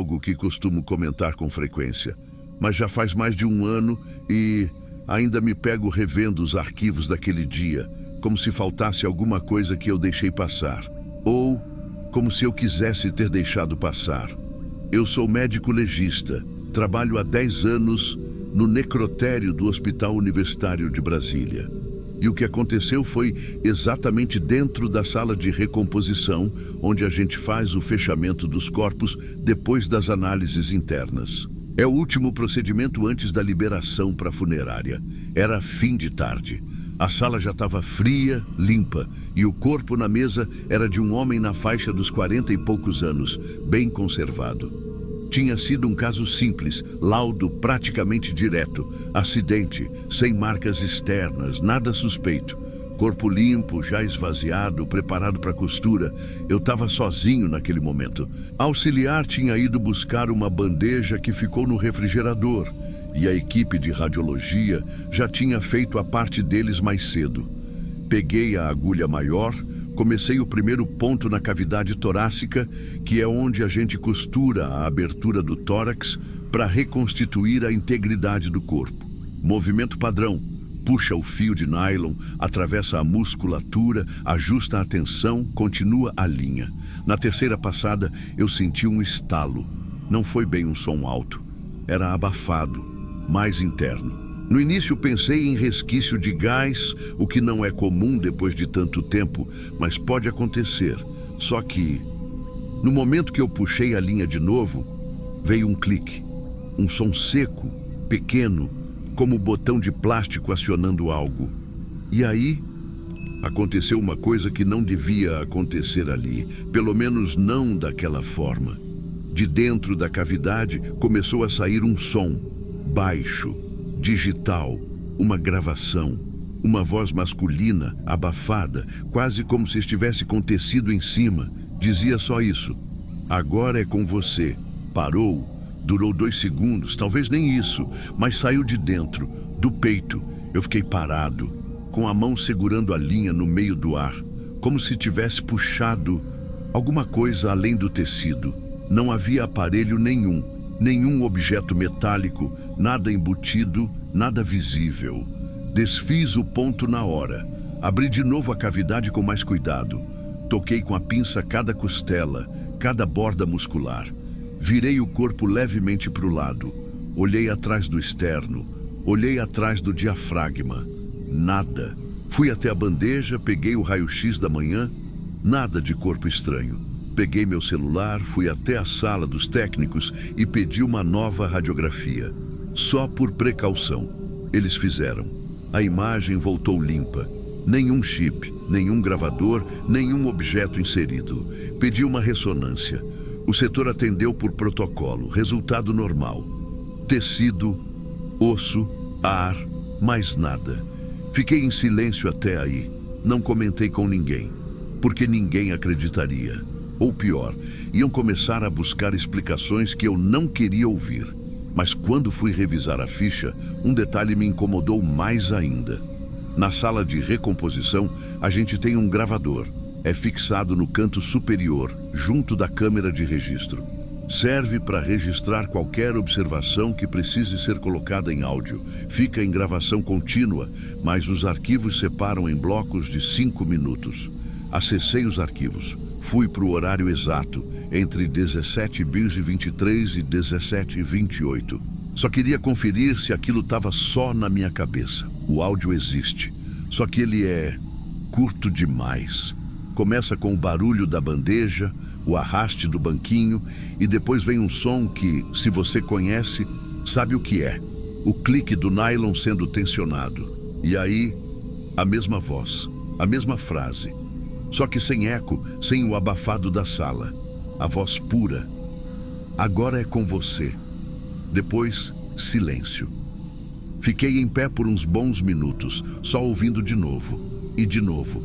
algo que costumo comentar com frequência, mas já faz mais de um ano e ainda me pego revendo os arquivos daquele dia, como se faltasse alguma coisa que eu deixei passar, ou como se eu quisesse ter deixado passar. Eu sou médico legista, trabalho há 10 anos no necrotério do Hospital Universitário de Brasília. E o que aconteceu foi exatamente dentro da sala de recomposição, onde a gente faz o fechamento dos corpos depois das análises internas. É o último procedimento antes da liberação para a funerária. Era fim de tarde. A sala já estava fria, limpa, e o corpo na mesa era de um homem na faixa dos 40 e poucos anos, bem conservado. Tinha sido um caso simples, laudo praticamente direto, acidente, sem marcas externas, nada suspeito. Corpo limpo, já esvaziado, preparado para costura. Eu estava sozinho naquele momento. A auxiliar tinha ido buscar uma bandeja que ficou no refrigerador, e a equipe de radiologia já tinha feito a parte deles mais cedo. Peguei a agulha maior, comecei o primeiro ponto na cavidade torácica, que é onde a gente costura a abertura do tórax para reconstituir a integridade do corpo. Movimento padrão. Puxa o fio de nylon, atravessa a musculatura, ajusta a tensão, continua a linha. Na terceira passada, eu senti um estalo. Não foi bem um som alto. Era abafado, mais interno. No início pensei em resquício de gás, o que não é comum depois de tanto tempo, mas pode acontecer. Só que, no momento que eu puxei a linha de novo, veio um clique. Um som seco, pequeno, como botão de plástico acionando algo. E aí, aconteceu uma coisa que não devia acontecer ali, pelo menos não daquela forma. De dentro da cavidade começou a sair um som, baixo, digital, uma gravação, uma voz masculina, abafada, quase como se estivesse com tecido em cima. Dizia só isso: agora é com você. Parou, durou 2 segundos, talvez nem isso, mas saiu de dentro, do peito. Eu fiquei parado, com a mão segurando a linha no meio do ar, como se tivesse puxado alguma coisa além do tecido. Não havia aparelho nenhum. Nenhum objeto metálico, nada embutido, nada visível. Desfiz o ponto na hora. Abri de novo a cavidade com mais cuidado. Toquei com a pinça cada costela, cada borda muscular. Virei o corpo levemente para o lado. Olhei atrás do externo. Olhei atrás do diafragma. Nada. Fui até a bandeja, peguei o raio-x da manhã. Nada de corpo estranho. Peguei meu celular, fui até a sala dos técnicos e pedi uma nova radiografia. Só por precaução. Eles fizeram. A imagem voltou limpa. Nenhum chip, nenhum gravador, nenhum objeto inserido. Pedi uma ressonância. O setor atendeu por protocolo. Resultado normal. Tecido, osso, ar, mais nada. Fiquei em silêncio até aí. Não comentei com ninguém, porque ninguém acreditaria. Ou pior, iam começar a buscar explicações que eu não queria ouvir. Mas quando fui revisar a ficha, um detalhe me incomodou mais ainda. Na sala de recomposição, a gente tem um gravador. É fixado no canto superior, junto da câmera de registro. Serve para registrar qualquer observação que precise ser colocada em áudio. Fica em gravação contínua, mas os arquivos separam em blocos de 5 minutos. Acessei os arquivos. Fui para o horário exato, entre 17h23 e 17h28. Só queria conferir se aquilo estava só na minha cabeça. O áudio existe, só que ele é curto demais. Começa com o barulho da bandeja, o arraste do banquinho, e depois vem um som que, se você conhece, sabe o que é. O clique do nylon sendo tensionado. E aí, a mesma voz, a mesma frase. Só que sem eco, sem o abafado da sala. A voz pura. Agora é com você. Depois, silêncio. Fiquei em pé por uns bons minutos, só ouvindo de novo. E de novo.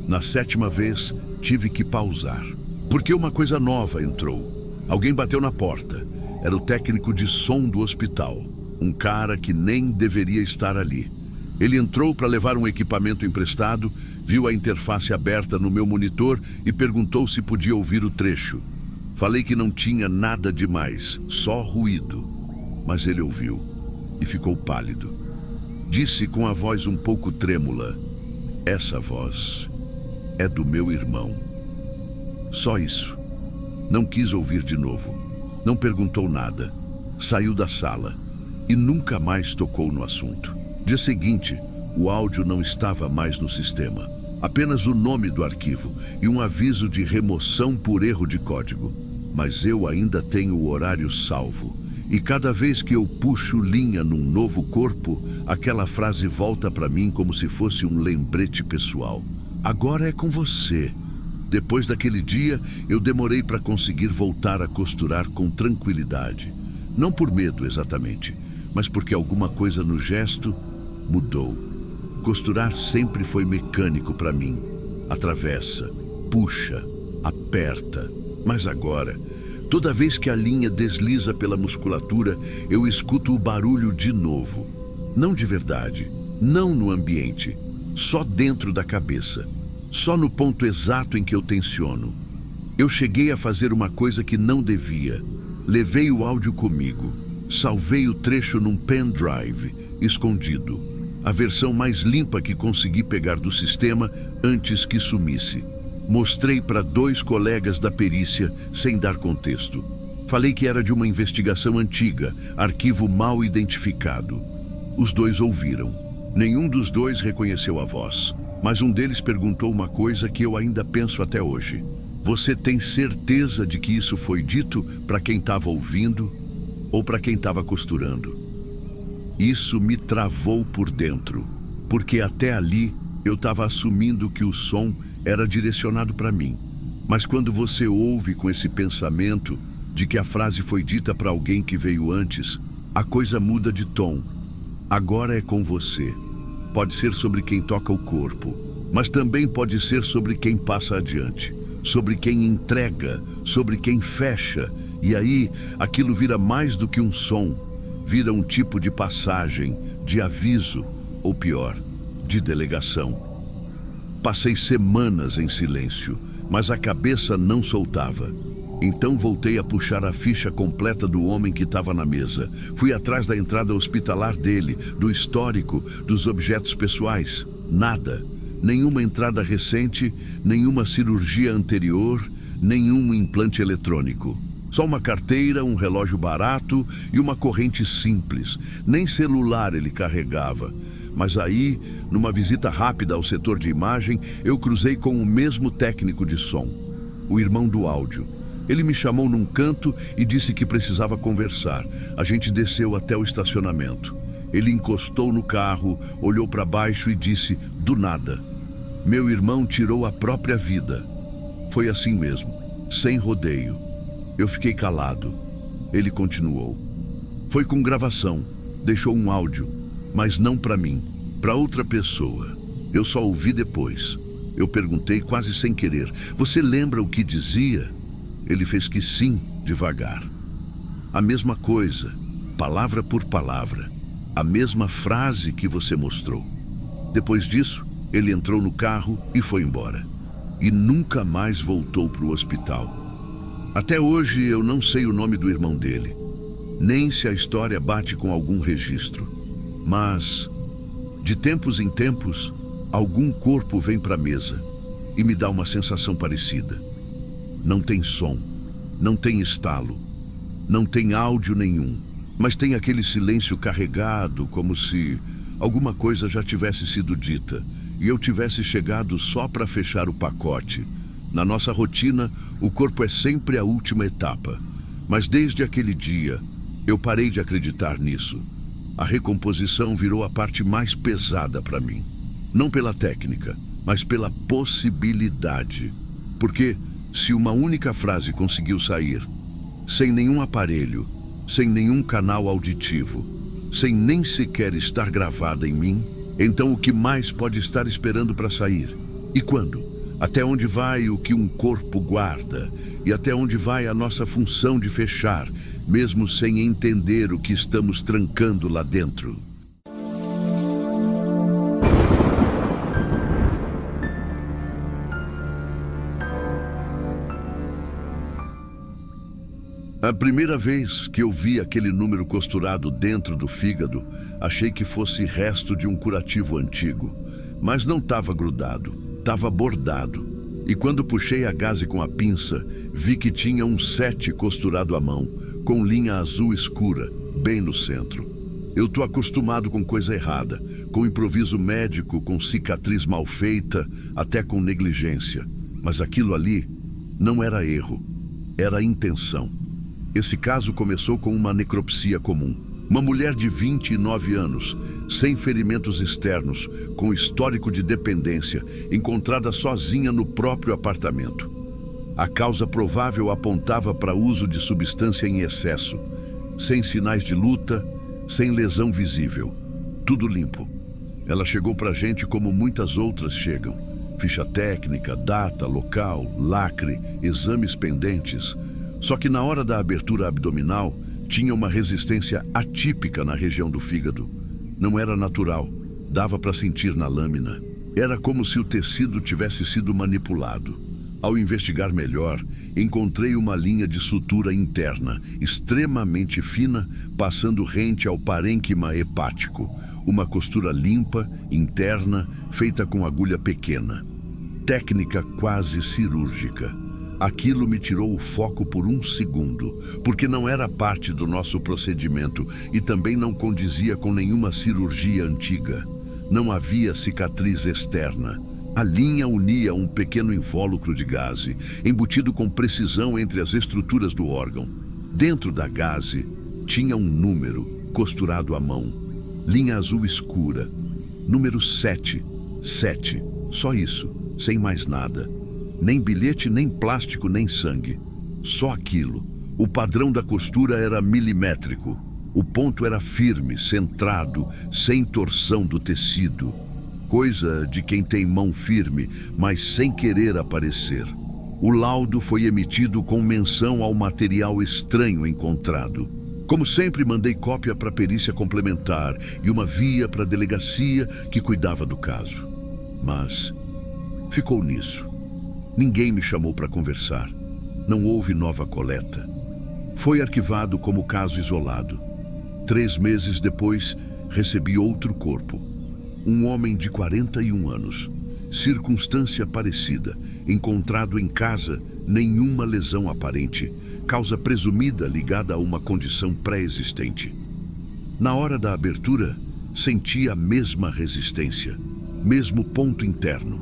Na 7ª vez, tive que pausar. Porque uma coisa nova entrou. Alguém bateu na porta. Era o técnico de som do hospital. Um cara que nem deveria estar ali. Ele entrou para levar um equipamento emprestado, viu a interface aberta no meu monitor e perguntou se podia ouvir o trecho. Falei que não tinha nada demais, só ruído. Mas ele ouviu e ficou pálido. Disse com a voz um pouco trêmula: "Essa voz é do meu irmão." Só isso. Não quis ouvir de novo. Não perguntou nada. Saiu da sala e nunca mais tocou no assunto. Dia seguinte, o áudio não estava mais no sistema. Apenas o nome do arquivo e um aviso de remoção por erro de código. Mas eu ainda tenho o horário salvo. E cada vez que eu puxo linha num novo corpo, aquela frase volta para mim como se fosse um lembrete pessoal. "Agora é com você." Depois daquele dia, eu demorei para conseguir voltar a costurar com tranquilidade. Não por medo exatamente, mas porque alguma coisa no gesto mudou. Costurar sempre foi mecânico para mim. Atravessa, puxa, aperta. Mas agora, toda vez que a linha desliza pela musculatura, eu escuto o barulho de novo. Não de verdade, não no ambiente, só dentro da cabeça. Só no ponto exato em que eu tensiono. Eu cheguei a fazer uma coisa que não devia. Levei o áudio comigo. Salvei o trecho num pendrive, escondido. A versão mais limpa que consegui pegar do sistema antes que sumisse. Mostrei para 2 colegas da perícia sem dar contexto. Falei que era de uma investigação antiga, arquivo mal identificado. Os 2 ouviram. Nenhum dos 2 reconheceu a voz. Mas um deles perguntou uma coisa que eu ainda penso até hoje. "Você tem certeza de que isso foi dito para quem estava ouvindo ou para quem estava costurando?" Isso me travou por dentro, porque até ali eu estava assumindo que o som era direcionado para mim. Mas quando você ouve com esse pensamento de que a frase foi dita para alguém que veio antes, a coisa muda de tom. Agora é com você. Pode ser sobre quem toca o corpo, mas também pode ser sobre quem passa adiante, sobre quem entrega, sobre quem fecha, e aí aquilo vira mais do que um som, vira um tipo de passagem, de aviso, ou pior, de delegação. Passei semanas em silêncio, mas a cabeça não soltava. Então voltei a puxar a ficha completa do homem que estava na mesa. Fui atrás da entrada hospitalar dele, do histórico, dos objetos pessoais. Nada. Nenhuma entrada recente, nenhuma cirurgia anterior, nenhum implante eletrônico. Só uma carteira, um relógio barato e uma corrente simples. Nem celular ele carregava. Mas aí, numa visita rápida ao setor de imagem, eu cruzei com o mesmo técnico de som, o irmão do áudio. Ele me chamou num canto e disse que precisava conversar. A gente desceu até o estacionamento. Ele encostou no carro, olhou para baixo e disse, do nada: "Meu irmão tirou a própria vida." Foi assim mesmo, sem rodeio. Eu fiquei calado. Ele continuou. Foi com gravação, deixou um áudio, mas não para mim, para outra pessoa. Eu só ouvi depois. Eu perguntei quase sem querer: "Você lembra o que dizia?" Ele fez que sim, devagar. A mesma coisa, palavra por palavra. A mesma frase que você mostrou. Depois disso, ele entrou no carro e foi embora. E nunca mais voltou para o hospital. Até hoje eu não sei o nome do irmão dele, nem se a história bate com algum registro. Mas, de tempos em tempos, algum corpo vem para a mesa e me dá uma sensação parecida. Não tem som, não tem estalo, não tem áudio nenhum, mas tem aquele silêncio carregado, como se alguma coisa já tivesse sido dita e eu tivesse chegado só para fechar o pacote. Na nossa rotina, o corpo é sempre a última etapa, mas desde aquele dia, eu parei de acreditar nisso. A recomposição virou a parte mais pesada para mim. Não pela técnica, mas pela possibilidade. Porque se uma única frase conseguiu sair, sem nenhum aparelho, sem nenhum canal auditivo, sem nem sequer estar gravada em mim, então o que mais pode estar esperando para sair? E quando? Até onde vai o que um corpo guarda? E até onde vai a nossa função de fechar, mesmo sem entender o que estamos trancando lá dentro? A primeira vez que eu vi aquele número costurado dentro do fígado, achei que fosse resto de um curativo antigo. Mas não estava grudado, estava bordado. E quando puxei a gaze com a pinça, vi que tinha um 7 costurado à mão, com linha azul escura, bem no centro. Eu tô acostumado com coisa errada, com improviso médico, com cicatriz mal feita, até com negligência. Mas aquilo ali não era erro, era intenção. Esse caso começou com uma necropsia comum. Uma mulher de 29 anos, sem ferimentos externos, com histórico de dependência, encontrada sozinha no próprio apartamento. A causa provável apontava para uso de substância em excesso, sem sinais de luta, sem lesão visível. Tudo limpo. Ela chegou para a gente como muitas outras chegam. Ficha técnica, data, local, lacre, exames pendentes. Só que na hora da abertura abdominal, tinha uma resistência atípica na região do fígado. Não era natural, dava para sentir na lâmina. Era como se o tecido tivesse sido manipulado. Ao investigar melhor, encontrei uma linha de sutura interna, extremamente fina, passando rente ao parênquima hepático. Uma costura limpa, interna, feita com agulha pequena. Técnica quase cirúrgica. Aquilo me tirou o foco por um segundo, porque não era parte do nosso procedimento e também não condizia com nenhuma cirurgia antiga. Não havia cicatriz externa. A linha unia um pequeno invólucro de gaze, embutido com precisão entre as estruturas do órgão. Dentro da gaze, tinha um número, costurado à mão. Linha azul escura. Número 7. 7. Só isso, sem mais nada. Nem bilhete, nem plástico, nem sangue. Só aquilo. O padrão da costura era milimétrico. O ponto era firme, centrado, sem torção do tecido. Coisa de quem tem mão firme, mas sem querer aparecer. O laudo foi emitido com menção ao material estranho encontrado. Como sempre, mandei cópia para a perícia complementar e uma via para a delegacia que cuidava do caso. Mas ficou nisso. Ninguém me chamou para conversar. Não houve nova coleta. Foi arquivado como caso isolado. 3 meses depois, recebi outro corpo. Um homem de 41 anos. Circunstância parecida. Encontrado em casa, nenhuma lesão aparente. Causa presumida ligada a uma condição pré-existente. Na hora da abertura, senti a mesma resistência. Mesmo ponto interno.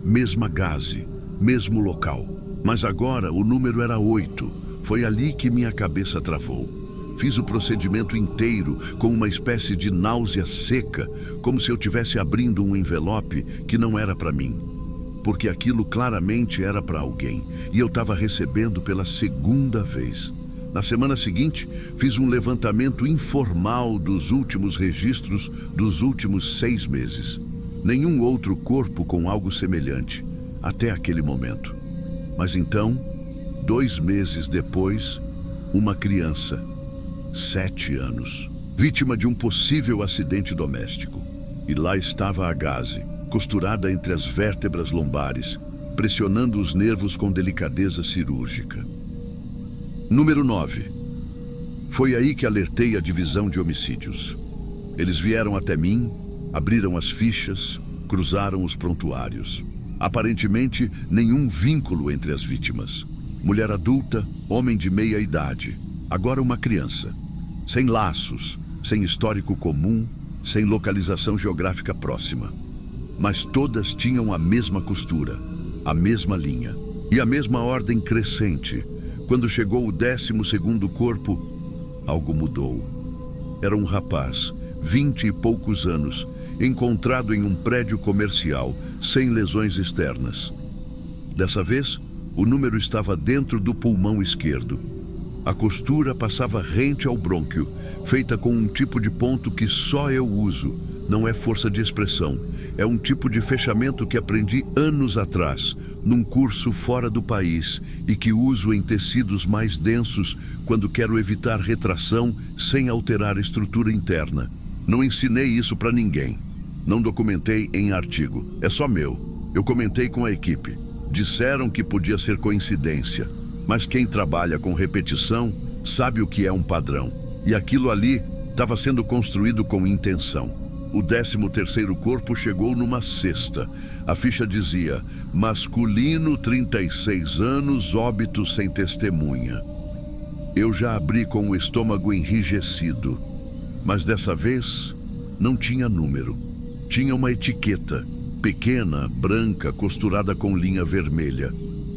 Mesma gaze. Mesmo local. Mas agora o número era 8. Foi ali que minha cabeça travou. Fiz o procedimento inteiro com uma espécie de náusea seca, como se eu estivesse abrindo um envelope que não era para mim. Porque aquilo claramente era para alguém, e eu estava recebendo pela segunda vez. Na semana seguinte, fiz um levantamento informal dos últimos registros dos últimos 6 meses. Nenhum outro corpo com algo semelhante. Até aquele momento. Mas então, 2 meses depois, uma criança, 7 anos, vítima de um possível acidente doméstico. E lá estava a gaze, costurada entre as vértebras lombares, pressionando os nervos com delicadeza cirúrgica. Número 9. Foi aí que alertei a divisão de homicídios. Eles vieram até mim, abriram as fichas, cruzaram os prontuários. Aparentemente, nenhum vínculo entre as vítimas. Mulher adulta, homem de meia idade, agora uma criança. Sem laços, sem histórico comum, sem localização geográfica próxima. Mas todas tinham a mesma costura, a mesma linha e a mesma ordem crescente. Quando chegou o 12º corpo, algo mudou. Era um rapaz, 20 e poucos anos, encontrado em um prédio comercial, sem lesões externas. Dessa vez, o número estava dentro do pulmão esquerdo. A costura passava rente ao brônquio, feita com um tipo de ponto que só eu uso. Não é força de expressão, é um tipo de fechamento que aprendi anos atrás, num curso fora do país, e que uso em tecidos mais densos quando quero evitar retração sem alterar a estrutura interna. Não ensinei isso para ninguém. Não documentei em artigo. É só meu. Eu comentei com a equipe. Disseram que podia ser coincidência. Mas quem trabalha com repetição sabe o que é um padrão. E aquilo ali estava sendo construído com intenção. O 13º corpo chegou numa cesta. A ficha dizia: masculino, 36 anos, óbito sem testemunha. Eu já abri com o estômago enrijecido, mas dessa vez não tinha número. Tinha uma etiqueta, pequena, branca, costurada com linha vermelha,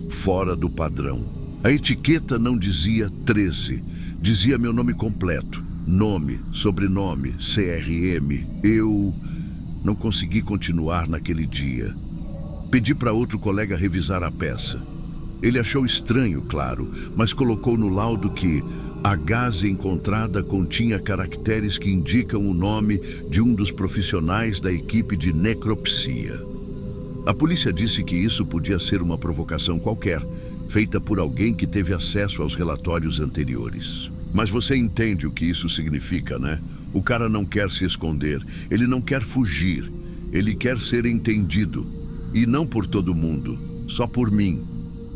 fora do padrão. A etiqueta não dizia 13, dizia meu nome completo, nome, sobrenome, CRM. Eu não consegui continuar naquele dia. Pedi para outro colega revisar a peça. Ele achou estranho, claro, mas colocou no laudo que a gase encontrada continha caracteres que indicam o nome de um dos profissionais da equipe de necropsia. A polícia disse que isso podia ser uma provocação qualquer, feita por alguém que teve acesso aos relatórios anteriores. Mas você entende o que isso significa, né? O cara não quer se esconder, ele não quer fugir, ele quer ser entendido. E não por todo mundo, só por mim.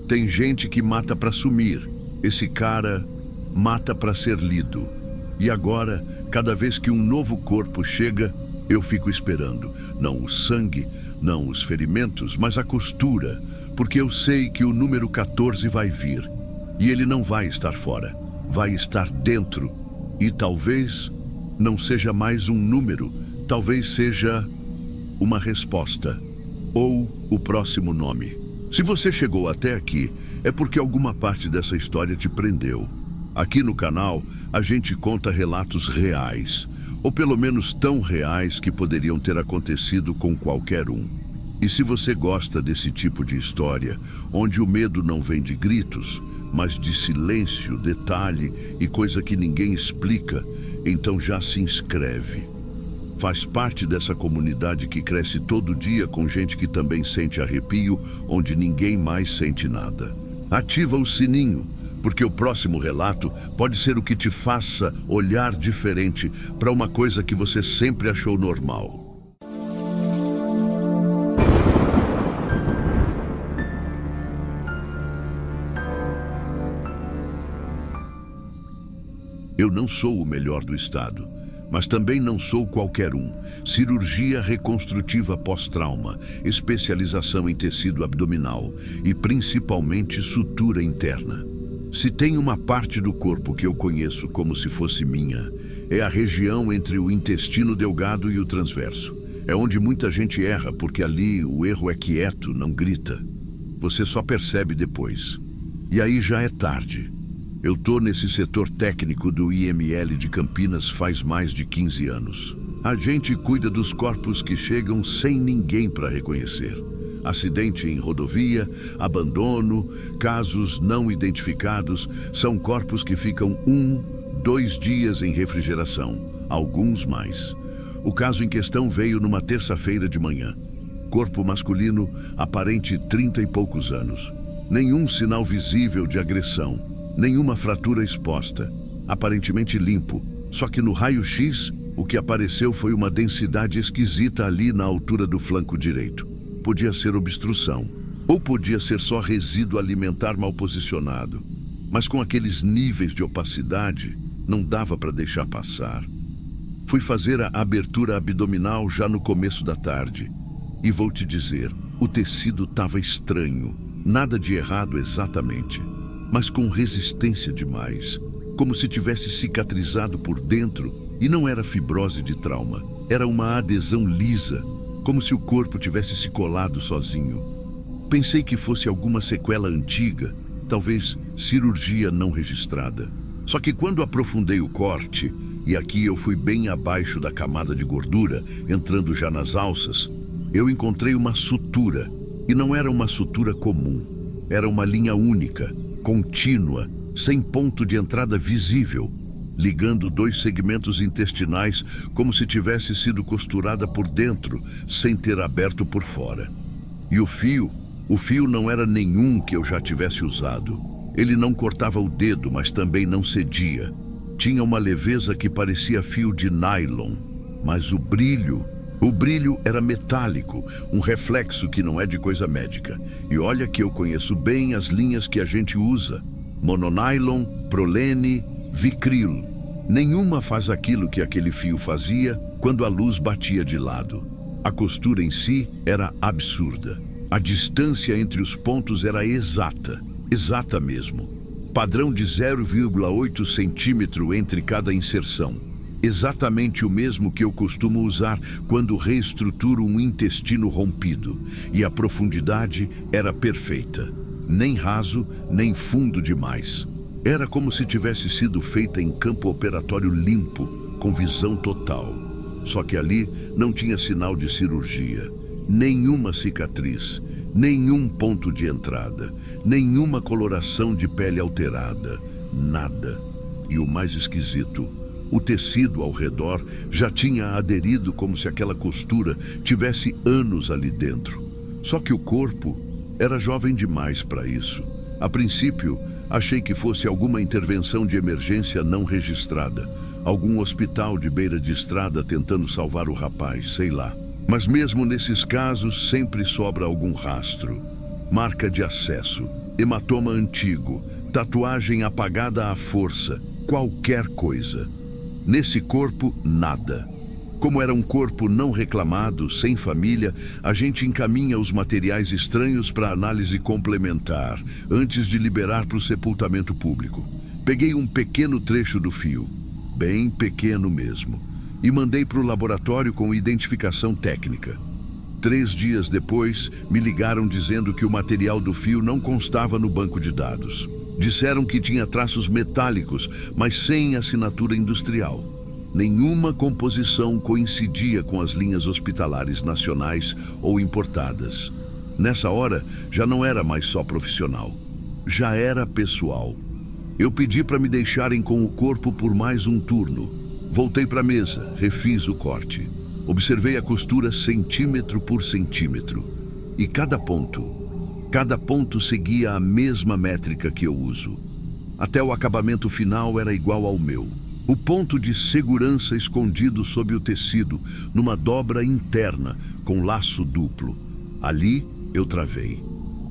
Tem gente que mata para sumir. Esse cara mata para ser lido. E agora, cada vez que um novo corpo chega, eu fico esperando. Não o sangue, não os ferimentos, mas a costura. Porque eu sei que o número 14 vai vir. E ele não vai estar fora. Vai estar dentro. E talvez não seja mais um número. Talvez seja uma resposta. Ou o próximo nome. Se você chegou até aqui, é porque alguma parte dessa história te prendeu. Aqui no canal, a gente conta relatos reais, ou pelo menos tão reais que poderiam ter acontecido com qualquer um. E se você gosta desse tipo de história, onde o medo não vem de gritos, mas de silêncio, detalhe e coisa que ninguém explica, então já se inscreve. Faz parte dessa comunidade que cresce todo dia com gente que também sente arrepio, onde ninguém mais sente nada. Ativa o sininho, porque o próximo relato pode ser o que te faça olhar diferente para uma coisa que você sempre achou normal. Eu não sou o melhor do estado. Mas também não sou qualquer um. Cirurgia reconstrutiva pós-trauma, especialização em tecido abdominal e principalmente sutura interna. Se tem uma parte do corpo que eu conheço como se fosse minha, é a região entre o intestino delgado e o transverso. É onde muita gente erra, porque ali o erro é quieto, não grita. Você só percebe depois. E aí já é tarde. Eu tô nesse setor técnico do IML de Campinas faz mais de 15 anos. A gente cuida dos corpos que chegam sem ninguém para reconhecer. Acidente em rodovia, abandono, casos não identificados, são corpos que ficam 1, 2 dias em refrigeração, alguns mais. O caso em questão veio numa terça-feira de manhã. Corpo masculino, aparente 30 e poucos anos. Nenhum sinal visível de agressão. Nenhuma fratura exposta, aparentemente limpo. Só que no raio-x, o que apareceu foi uma densidade esquisita ali na altura do flanco direito. Podia ser obstrução, ou podia ser só resíduo alimentar mal posicionado. Mas com aqueles níveis de opacidade, não dava para deixar passar. Fui fazer a abertura abdominal já no começo da tarde. E vou te dizer, o tecido estava estranho, nada de errado exatamente. Mas com resistência demais, como se tivesse cicatrizado por dentro, e não era fibrose de trauma, era uma adesão lisa, como se o corpo tivesse se colado sozinho. Pensei que fosse alguma sequela antiga, talvez cirurgia não registrada. Só que quando aprofundei o corte, e aqui eu fui bem abaixo da camada de gordura, entrando já nas alças, eu encontrei uma sutura, e não era uma sutura comum, era uma linha única, contínua, sem ponto de entrada visível, ligando 2 segmentos intestinais como se tivesse sido costurada por dentro, sem ter aberto por fora. E o fio não era nenhum que eu já tivesse usado. Ele não cortava o dedo, mas também não cedia. Tinha uma leveza que parecia fio de nylon, mas o brilho era metálico, um reflexo que não é de coisa médica. E olha que eu conheço bem as linhas que a gente usa. Mononylon, prolene, Vicril. Nenhuma faz aquilo que aquele fio fazia quando a luz batia de lado. A costura em si era absurda. A distância entre os pontos era exata, exata mesmo. Padrão de 0,8 centímetro entre cada inserção. Exatamente o mesmo que eu costumo usar quando reestruturo um intestino rompido. E a profundidade era perfeita. Nem raso, nem fundo demais. Era como se tivesse sido feita em campo operatório limpo, com visão total. Só que ali não tinha sinal de cirurgia. Nenhuma cicatriz, nenhum ponto de entrada, nenhuma coloração de pele alterada, nada. E o mais esquisito, o tecido ao redor já tinha aderido como se aquela costura tivesse anos ali dentro. Só que o corpo era jovem demais para isso. A princípio, achei que fosse alguma intervenção de emergência não registrada, algum hospital de beira de estrada tentando salvar o rapaz, sei lá. Mas mesmo nesses casos, sempre sobra algum rastro. Marca de acesso, hematoma antigo, tatuagem apagada à força, qualquer coisa. Nesse corpo, nada. Como era um corpo não reclamado, sem família, a gente encaminha os materiais estranhos para análise complementar, antes de liberar para o sepultamento público. Peguei um pequeno trecho do fio, bem pequeno mesmo, e mandei para o laboratório com identificação técnica. 3 dias depois, me ligaram dizendo que o material do fio não constava no banco de dados. Disseram que tinha traços metálicos, mas sem assinatura industrial. Nenhuma composição coincidia com as linhas hospitalares nacionais ou importadas. Nessa hora, já não era mais só profissional. Já era pessoal. Eu pedi para me deixarem com o corpo por mais um turno. Voltei para a mesa, refiz o corte. Observei a costura centímetro por centímetro. E cada ponto seguia a mesma métrica que eu uso. Até o acabamento final era igual ao meu. O ponto de segurança escondido sob o tecido, numa dobra interna, com laço duplo. Ali eu travei.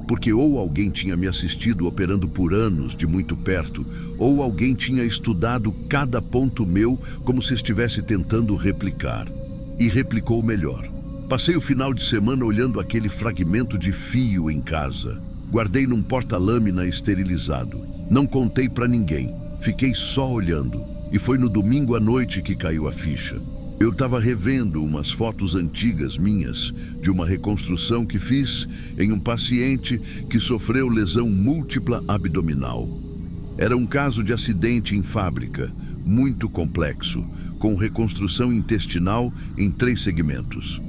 Porque ou alguém tinha me assistido operando por anos de muito perto, ou alguém tinha estudado cada ponto meu como se estivesse tentando replicar. E replicou melhor. Passei o final de semana olhando aquele fragmento de fio em casa. Guardei num porta-lâmina esterilizado. Não contei para ninguém. Fiquei só olhando. E foi no domingo à noite que caiu a ficha. Eu estava revendo umas fotos antigas minhas de uma reconstrução que fiz em um paciente que sofreu lesão múltipla abdominal. Era um caso de acidente em fábrica, muito complexo, com reconstrução intestinal em 3 segmentos.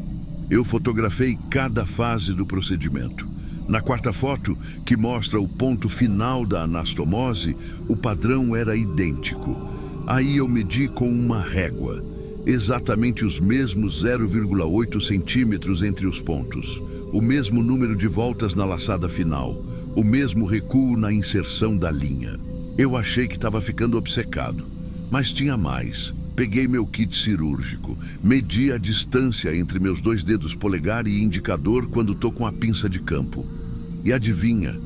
Eu fotografei cada fase do procedimento. Na 4ª foto, que mostra o ponto final da anastomose, o padrão era idêntico. Aí eu medi com uma régua. Exatamente os mesmos 0,8 centímetros entre os pontos, o mesmo número de voltas na laçada final, o mesmo recuo na inserção da linha. Eu achei que estava ficando obcecado, mas tinha mais. Peguei meu kit cirúrgico, medi a distância entre meus 2 dedos polegar e indicador quando estou com a pinça de campo. E adivinha?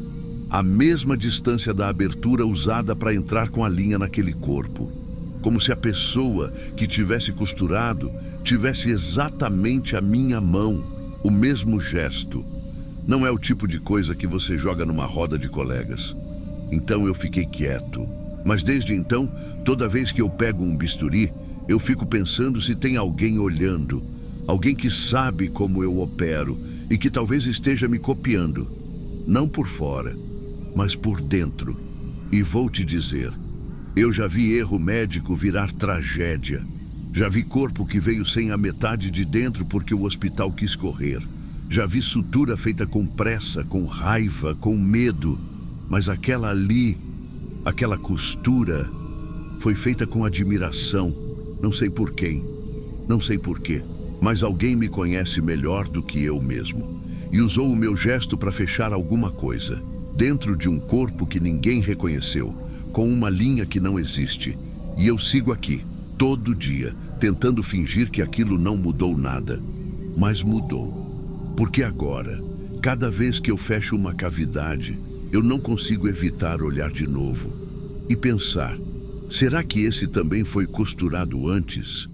A mesma distância da abertura usada para entrar com a linha naquele corpo. Como se a pessoa que tivesse costurado tivesse exatamente a minha mão, o mesmo gesto. Não é o tipo de coisa que você joga numa roda de colegas. Então eu fiquei quieto. Mas desde então, toda vez que eu pego um bisturi, eu fico pensando se tem alguém olhando. Alguém que sabe como eu opero e que talvez esteja me copiando. Não por fora, mas por dentro. E vou te dizer... Eu já vi erro médico virar tragédia. Já vi corpo que veio sem a metade de dentro porque o hospital quis correr. Já vi sutura feita com pressa, com raiva, com medo. Mas aquela ali, aquela costura, foi feita com admiração. Não sei por quem, não sei por quê. Mas alguém me conhece melhor do que eu mesmo. E usou o meu gesto para fechar alguma coisa. Dentro de um corpo que ninguém reconheceu. Com uma linha que não existe. E eu sigo aqui, todo dia, tentando fingir que aquilo não mudou nada. Mas mudou. Porque agora, cada vez que eu fecho uma cavidade, eu não consigo evitar olhar de novo e pensar, Será que esse também foi costurado antes?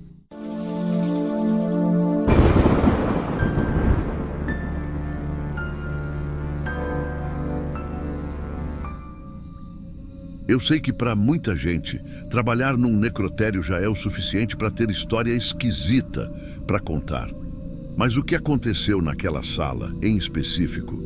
Eu sei que para muita gente, trabalhar num necrotério já é o suficiente para ter história esquisita para contar. Mas o que aconteceu naquela sala, em específico,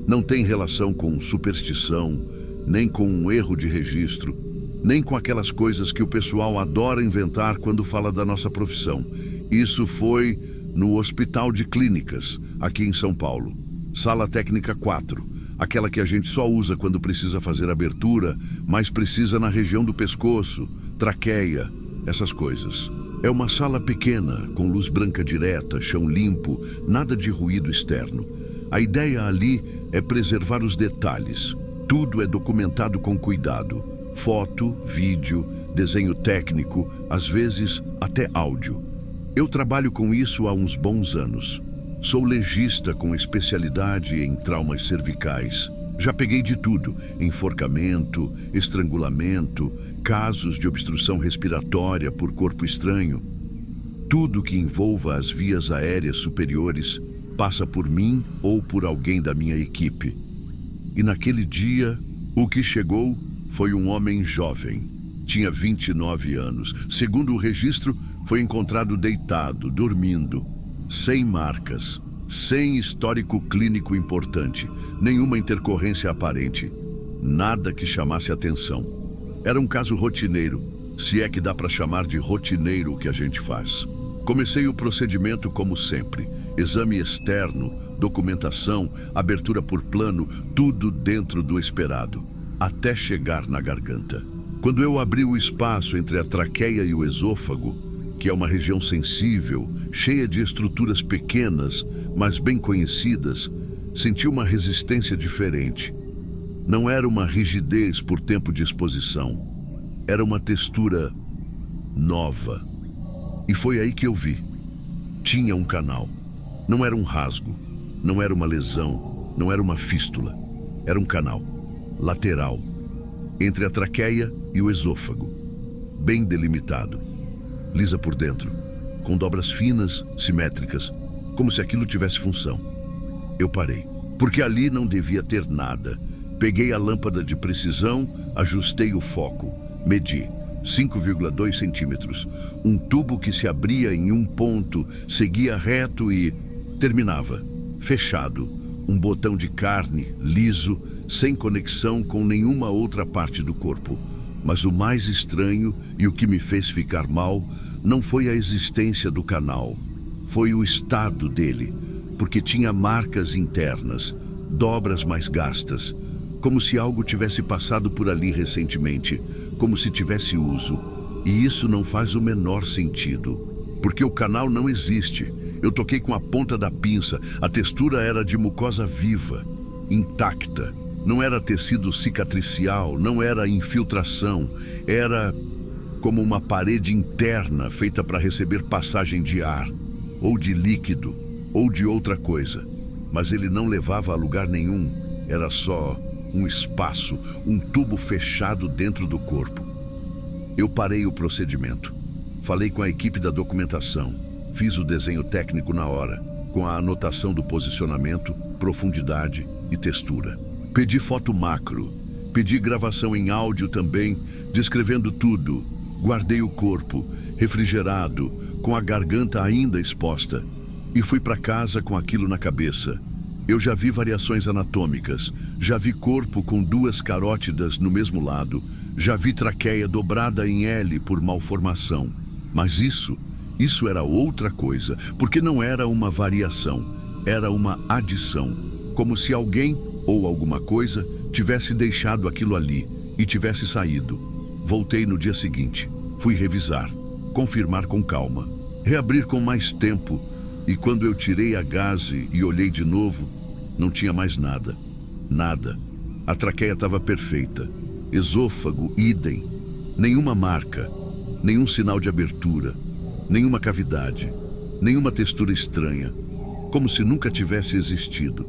não tem relação com superstição, nem com um erro de registro, nem com aquelas coisas que o pessoal adora inventar quando fala da nossa profissão. Isso foi no Hospital de Clínicas, aqui em São Paulo. Sala Técnica 4. Aquela que a gente só usa quando precisa fazer abertura, mas precisa na região do pescoço, traqueia, essas coisas. É uma sala pequena, com luz branca direta, chão limpo, nada de ruído externo. A ideia ali é preservar os detalhes. Tudo é documentado com cuidado. Foto, vídeo, desenho técnico, às vezes até áudio. Eu trabalho com isso há uns bons anos. Sou legista com especialidade em traumas cervicais. Já peguei de tudo: enforcamento, estrangulamento, casos de obstrução respiratória por corpo estranho. Tudo que envolva as vias aéreas superiores passa por mim ou por alguém da minha equipe. E naquele dia, o que chegou foi um homem jovem. Tinha 29 anos. Segundo o registro, foi encontrado deitado, dormindo. Sem marcas, sem histórico clínico importante, nenhuma intercorrência aparente, nada que chamasse atenção. Era um caso rotineiro, se é que dá para chamar de rotineiro o que a gente faz. Comecei o procedimento como sempre: exame externo, documentação, abertura por plano, tudo dentro do esperado, até chegar na garganta. Quando eu abri o espaço entre a traqueia e o esôfago, que é uma região sensível, cheia de estruturas pequenas, mas bem conhecidas, senti uma resistência diferente. Não era uma rigidez por tempo de exposição. Era uma textura nova. E foi aí que eu vi. Tinha um canal. Não era um rasgo, não era uma lesão, não era uma fístula. Era um canal, lateral, entre a traqueia e o esôfago, bem delimitado. Lisa por dentro, com dobras finas, simétricas, como se aquilo tivesse função. Eu parei, porque ali não devia ter nada. Peguei a lâmpada de precisão, ajustei o foco, medi 5,2 centímetros. Um tubo que se abria em um ponto, seguia reto e terminava, fechado. Um botão de carne, liso, sem conexão com nenhuma outra parte do corpo. Mas o mais estranho e o que me fez ficar mal não foi a existência do canal, foi o estado dele, porque tinha marcas internas, dobras mais gastas, como se algo tivesse passado por ali recentemente, como se tivesse uso. E isso não faz o menor sentido, porque o canal não existe. Eu toquei com a ponta da pinça, a textura era de mucosa viva, intacta. Não era tecido cicatricial, não era infiltração, era como uma parede interna feita para receber passagem de ar, ou de líquido, ou de outra coisa. Mas ele não levava a lugar nenhum, era só um espaço, um tubo fechado dentro do corpo. Eu parei o procedimento. Falei com a equipe da documentação, fiz o desenho técnico na hora, com a anotação do posicionamento, profundidade e textura. Pedi foto macro, pedi gravação em áudio também, descrevendo tudo. Guardei o corpo, refrigerado, com a garganta ainda exposta, e fui para casa com aquilo na cabeça. Eu já vi variações anatômicas, já vi corpo com duas carótidas no mesmo lado, já vi traqueia dobrada em L por malformação. Mas isso era outra coisa, porque não era uma variação, era uma adição, como se alguém ou alguma coisa tivesse deixado aquilo ali e tivesse saído. Voltei no dia seguinte, fui revisar, confirmar com calma, reabrir com mais tempo, e quando eu tirei a gaze e olhei de novo, não tinha mais nada. Nada. A traqueia estava perfeita. Esôfago, idem. Nenhuma marca, nenhum sinal de abertura, nenhuma cavidade, nenhuma textura estranha, como se nunca tivesse existido.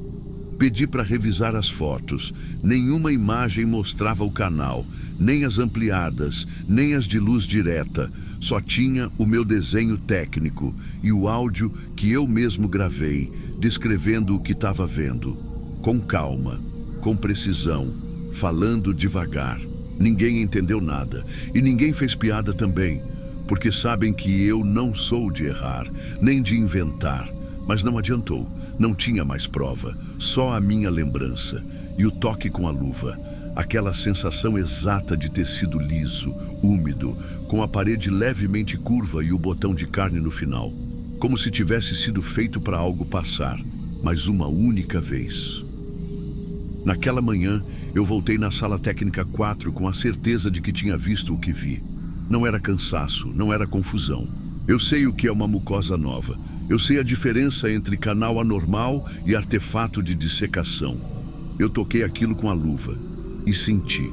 Pedi para revisar as fotos. Nenhuma imagem mostrava o canal, nem as ampliadas, nem as de luz direta. Só tinha o meu desenho técnico e o áudio que eu mesmo gravei, descrevendo o que estava vendo. Com calma, com precisão, falando devagar. Ninguém entendeu nada e ninguém fez piada também, porque sabem que eu não sou de errar, nem de inventar. Mas não adiantou, não tinha mais prova, só a minha lembrança e o toque com a luva. Aquela sensação exata de tecido liso, úmido, com a parede levemente curva e o botão de carne no final. Como se tivesse sido feito para algo passar, mas uma única vez. Naquela manhã, eu voltei na sala técnica 4 com a certeza de que tinha visto o que vi. Não era cansaço, não era confusão. Eu sei o que é uma mucosa nova. Eu sei a diferença entre canal anormal e artefato de dissecação. Eu toquei aquilo com a luva e senti.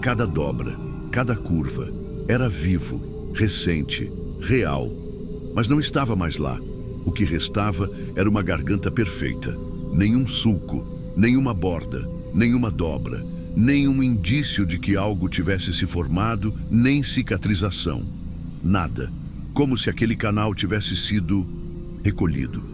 Cada dobra, cada curva. Era vivo, recente, real. Mas não estava mais lá. O que restava era uma garganta perfeita. Nenhum sulco, nenhuma borda, nenhuma dobra, nenhum indício de que algo tivesse se formado, nem cicatrização. Nada. Como se aquele canal tivesse sido recolhido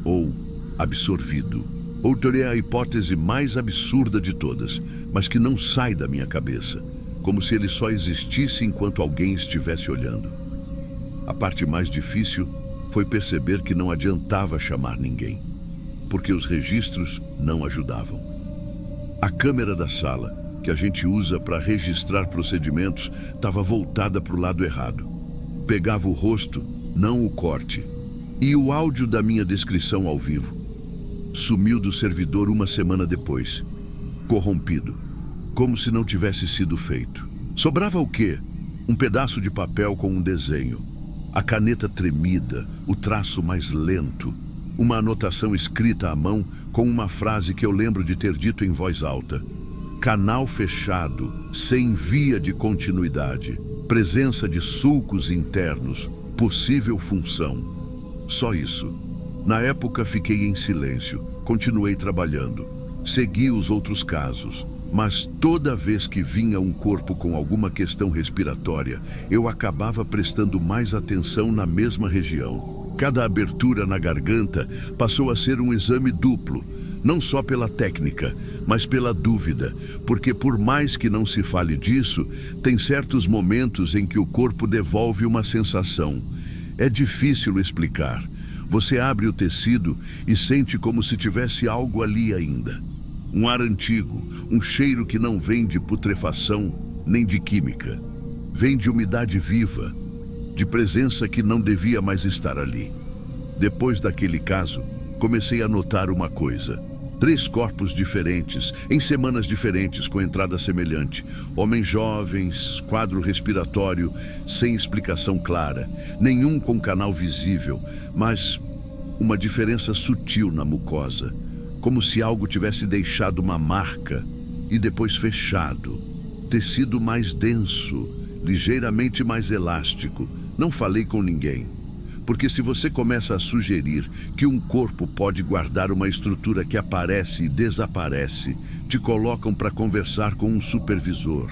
ou absorvido. Outra é a hipótese mais absurda de todas, mas que não sai da minha cabeça, como se ele só existisse enquanto alguém estivesse olhando. A parte mais difícil foi perceber que não adiantava chamar ninguém, porque os registros não ajudavam. A câmera da sala, que a gente usa para registrar procedimentos, estava voltada para o lado errado. Pegava o rosto, não o corte. E o áudio da minha descrição ao vivo sumiu do servidor uma semana depois, corrompido, como se não tivesse sido feito. Sobrava o quê? Um pedaço de papel com um desenho, a caneta tremida, o traço mais lento, uma anotação escrita à mão com uma frase que eu lembro de ter dito em voz alta: canal fechado, sem via de continuidade, presença de sulcos internos, possível função. Só isso. Na época fiquei em silêncio, continuei trabalhando. Segui os outros casos, mas toda vez que vinha um corpo com alguma questão respiratória, eu acabava prestando mais atenção na mesma região. Cada abertura na garganta passou a ser um exame duplo, não só pela técnica, mas pela dúvida, porque por mais que não se fale disso, tem certos momentos em que o corpo devolve uma sensação. É difícil explicar. Você abre o tecido e sente como se tivesse algo ali ainda. Um ar antigo, um cheiro que não vem de putrefação nem de química. Vem de umidade viva, de presença que não devia mais estar ali. Depois daquele caso, comecei a notar uma coisa. 3 corpos diferentes, em semanas diferentes, com entrada semelhante. Homens jovens, quadro respiratório, sem explicação clara. Nenhum com canal visível, mas uma diferença sutil na mucosa. Como se algo tivesse deixado uma marca e depois fechado. Tecido mais denso, ligeiramente mais elástico. Não falei com ninguém. Porque se você começa a sugerir que um corpo pode guardar uma estrutura que aparece e desaparece, te colocam para conversar com um supervisor.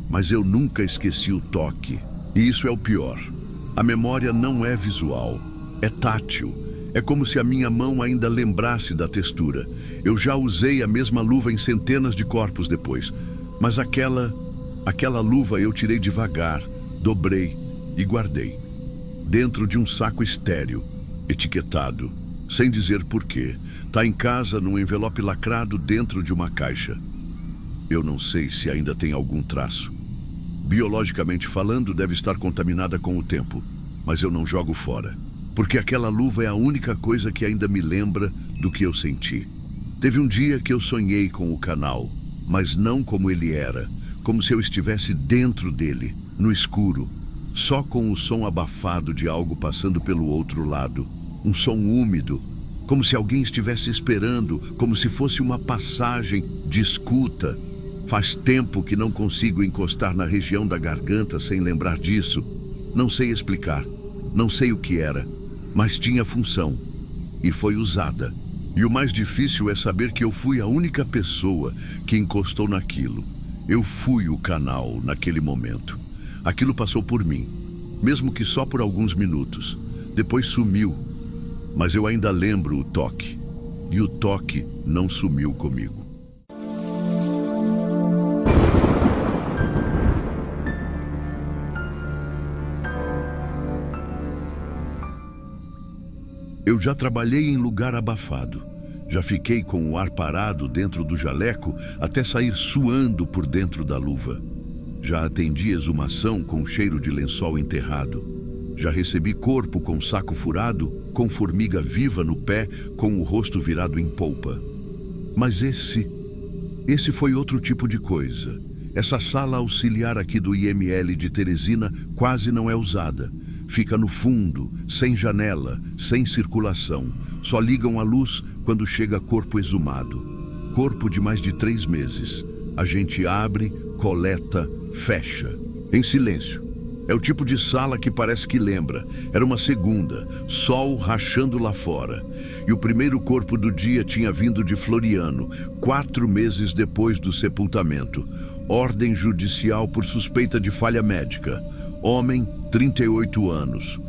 Mas eu nunca esqueci o toque. E isso é o pior. A memória não é visual, é tátil. É como se a minha mão ainda lembrasse da textura. Eu já usei a mesma luva em centenas de corpos depois. Mas aquela luva eu tirei devagar, dobrei e guardei. Dentro de um saco estéril, etiquetado, sem dizer porquê. Tá em casa, num envelope lacrado dentro de uma caixa. Eu não sei se ainda tem algum traço. Biologicamente falando, deve estar contaminada com o tempo, mas eu não jogo fora. Porque aquela luva é a única coisa que ainda me lembra do que eu senti. Teve um dia que eu sonhei com o canal, mas não como ele era, como se eu estivesse dentro dele, no escuro, só com o som abafado de algo passando pelo outro lado. Um som úmido, como se alguém estivesse esperando, como se fosse uma passagem de escuta. Faz tempo que não consigo encostar na região da garganta sem lembrar disso. Não sei explicar, não sei o que era, mas tinha função e foi usada. E o mais difícil é saber que eu fui a única pessoa que encostou naquilo. Eu fui o canal naquele momento. Aquilo passou por mim, mesmo que só por alguns minutos. Depois sumiu, mas eu ainda lembro o toque. E o toque não sumiu comigo. Eu já trabalhei em lugar abafado. Já fiquei com o ar parado dentro do jaleco até sair suando por dentro da luva. Já atendi exumação com cheiro de lençol enterrado. Já recebi corpo com saco furado, com formiga viva no pé, com o rosto virado em polpa. Mas esse foi outro tipo de coisa. Essa sala auxiliar aqui do IML de Teresina quase não é usada. Fica no fundo, sem janela, sem circulação. Só ligam a luz quando chega corpo exumado. Corpo de mais de 3 meses. A gente abre, coleta, fecha. Em silêncio. É o tipo de sala que parece que lembra. Era uma segunda, sol rachando lá fora. E o primeiro corpo do dia tinha vindo de Floriano, 4 meses depois do sepultamento. Ordem judicial por suspeita de falha médica. Homem, 38 anos.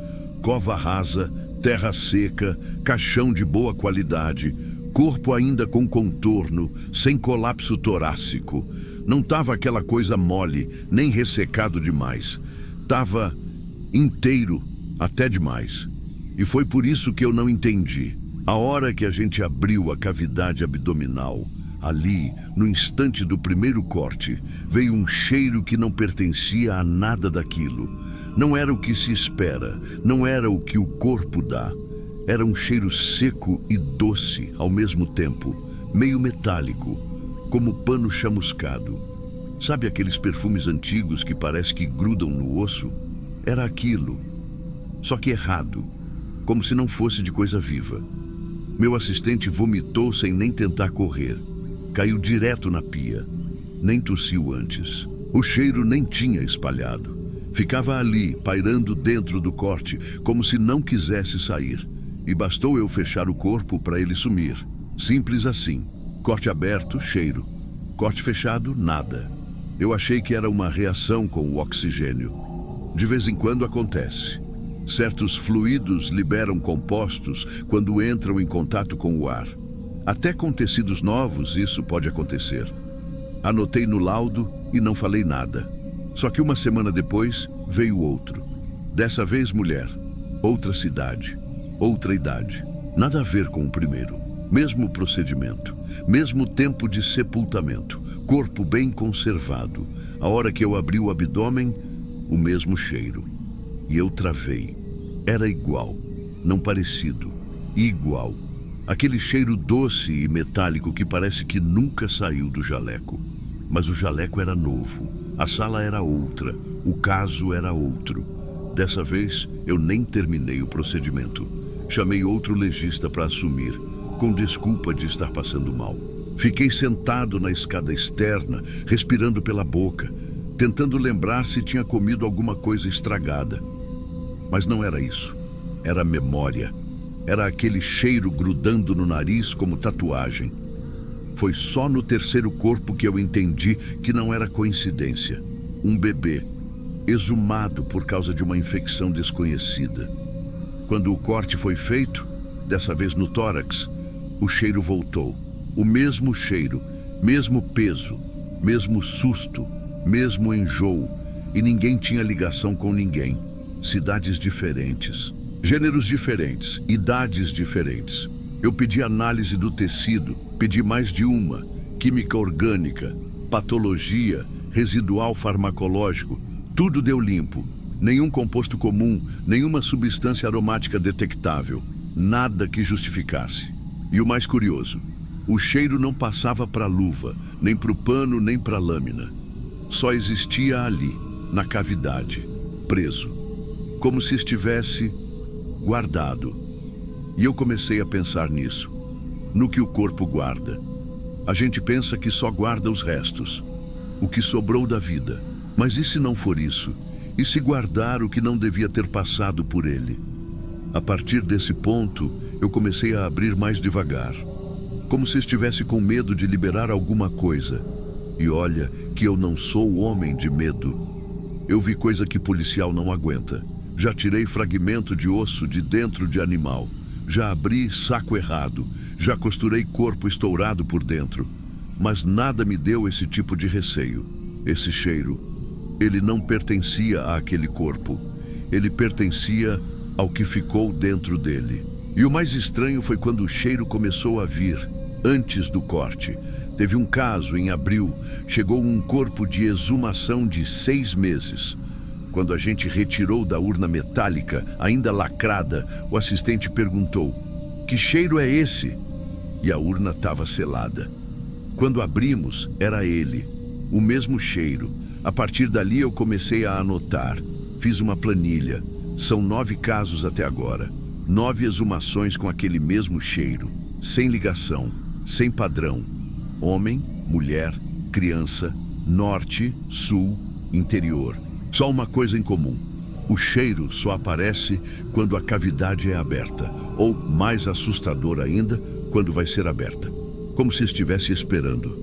Cova rasa, terra seca, caixão de boa qualidade. Corpo ainda com contorno, sem colapso torácico. Não tava aquela coisa mole, nem ressecado demais. Tava inteiro, até demais. E foi por isso que eu não entendi. A hora que a gente abriu a cavidade abdominal, ali, no instante do primeiro corte, veio um cheiro que não pertencia a nada daquilo. Não era o que se espera, não era o que o corpo dá. Era um cheiro seco e doce ao mesmo tempo, meio metálico, como pano chamuscado. Sabe aqueles perfumes antigos que parece que grudam no osso? Era aquilo, só que errado, como se não fosse de coisa viva. Meu assistente vomitou sem nem tentar correr. Caiu direto na pia. Nem tossiu antes. O cheiro nem tinha espalhado. Ficava ali, pairando dentro do corte, como se não quisesse sair. E bastou eu fechar o corpo para ele sumir. Simples assim. Corte aberto, cheiro. Corte fechado, nada. Eu achei que era uma reação com o oxigênio. De vez em quando acontece. Certos fluidos liberam compostos quando entram em contato com o ar. Até com tecidos novos isso pode acontecer. Anotei no laudo e não falei nada. Só que uma semana depois veio outro. Dessa vez mulher. Outra cidade. Outra idade. Nada a ver com o primeiro. Mesmo procedimento, mesmo tempo de sepultamento, corpo bem conservado. A hora que eu abri o abdômen, o mesmo cheiro. E eu travei. Era igual, não parecido, igual. Aquele cheiro doce e metálico que parece que nunca saiu do jaleco. Mas o jaleco era novo, a sala era outra, o caso era outro. Dessa vez, eu nem terminei o procedimento. Chamei outro legista para assumir, com desculpa de estar passando mal. Fiquei sentado na escada externa, respirando pela boca, tentando lembrar se tinha comido alguma coisa estragada. Mas não era isso. Era memória. Era aquele cheiro grudando no nariz como tatuagem. Foi só no terceiro corpo que eu entendi que não era coincidência. Um bebê, exumado por causa de uma infecção desconhecida. Quando o corte foi feito, dessa vez no tórax, o cheiro voltou. O mesmo cheiro, mesmo peso, mesmo susto, mesmo enjoo. E ninguém tinha ligação com ninguém. Cidades diferentes, gêneros diferentes, idades diferentes. Eu pedi análise do tecido, pedi mais de uma, química orgânica, patologia, residual farmacológico, tudo deu limpo. Nenhum composto comum, nenhuma substância aromática detectável, nada que justificasse. E o mais curioso, o cheiro não passava para a luva, nem para o pano, nem para a lâmina. Só existia ali, na cavidade, preso, como se estivesse guardado. E eu comecei a pensar nisso, no que o corpo guarda. A gente pensa que só guarda os restos, o que sobrou da vida. Mas e se não for isso? E se guardar o que não devia ter passado por ele? A partir desse ponto, eu comecei a abrir mais devagar. como se estivesse com medo de liberar alguma coisa. E olha que eu não sou homem de medo. Eu vi coisa que policial não aguenta. Já tirei fragmento de osso de dentro de animal. Já abri saco errado. Já costurei corpo estourado por dentro. Mas nada me deu esse tipo de receio. Esse cheiro, ele não pertencia àquele corpo. Ele pertencia ao que ficou dentro dele. E o mais estranho foi quando o cheiro começou a vir, antes do corte. Teve um caso em abril, chegou um corpo de exumação de 6 meses. Quando a gente retirou da urna metálica, ainda lacrada, o assistente perguntou: "Que cheiro é esse?" E a urna estava selada. Quando abrimos, era ele, o mesmo cheiro. A partir dali eu comecei a anotar. Fiz uma planilha. São 9 casos até agora. 9 exumações com aquele mesmo cheiro. Sem ligação, sem padrão. Homem, mulher, criança, norte, sul, interior. Só uma coisa em comum. O cheiro só aparece quando a cavidade é aberta. Ou, mais assustador ainda, quando vai ser aberta. Como se estivesse esperando.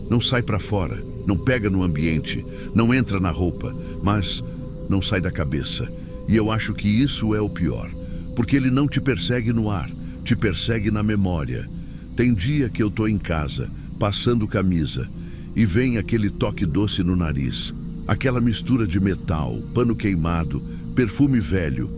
Não sai para fora, não pega no ambiente, não entra na roupa, mas não sai da cabeça. E eu acho que isso é o pior, porque ele não te persegue no ar, te persegue na memória. Tem dia que eu tô em casa, passando camisa, e vem aquele toque doce no nariz, aquela mistura de metal, pano queimado, perfume velho,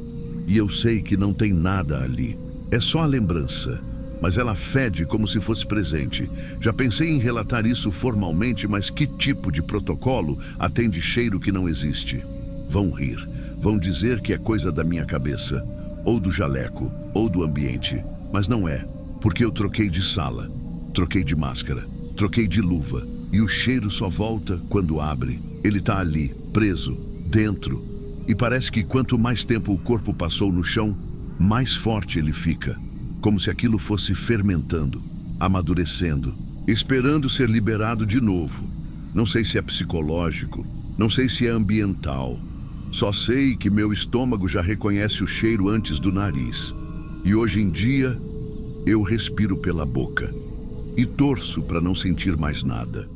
e eu sei que não tem nada ali. É só a lembrança. Mas ela fede como se fosse presente. Já pensei em relatar isso formalmente, mas que tipo de protocolo atende cheiro que não existe? Vão rir, vão dizer que é coisa da minha cabeça, ou do jaleco, ou do ambiente. Mas não é, porque eu troquei de sala, troquei de máscara, troquei de luva, e o cheiro só volta quando abre. Ele tá ali, preso, dentro. E parece que quanto mais tempo o corpo passou no chão, mais forte ele fica. Como se aquilo fosse fermentando, amadurecendo, esperando ser liberado de novo. Não sei se é psicológico, não sei se é ambiental. Só sei que meu estômago já reconhece o cheiro antes do nariz. E hoje em dia, eu respiro pela boca. E torço para não sentir mais nada.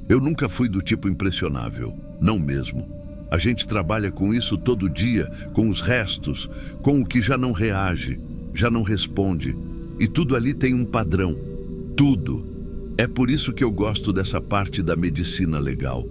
Eu nunca fui do tipo impressionável, não mesmo. A gente trabalha com isso todo dia, com os restos, com o que já não reage, já não responde. E tudo ali tem um padrão. Tudo. É por isso que eu gosto dessa parte da medicina legal.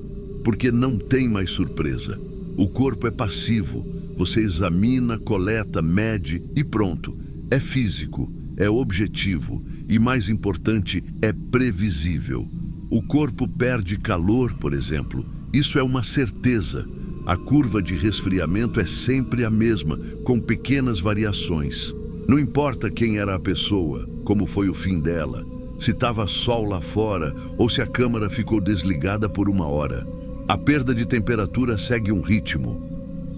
Porque não tem mais surpresa. O corpo é passivo. Você examina, coleta, mede e pronto. É físico, é objetivo e, mais importante, é previsível. O corpo perde calor, por exemplo. Isso é uma certeza. A curva de resfriamento é sempre a mesma, com pequenas variações. Não importa quem era a pessoa, como foi o fim dela, se estava sol lá fora ou se a câmara ficou desligada por 1 hora. A perda de temperatura segue um ritmo,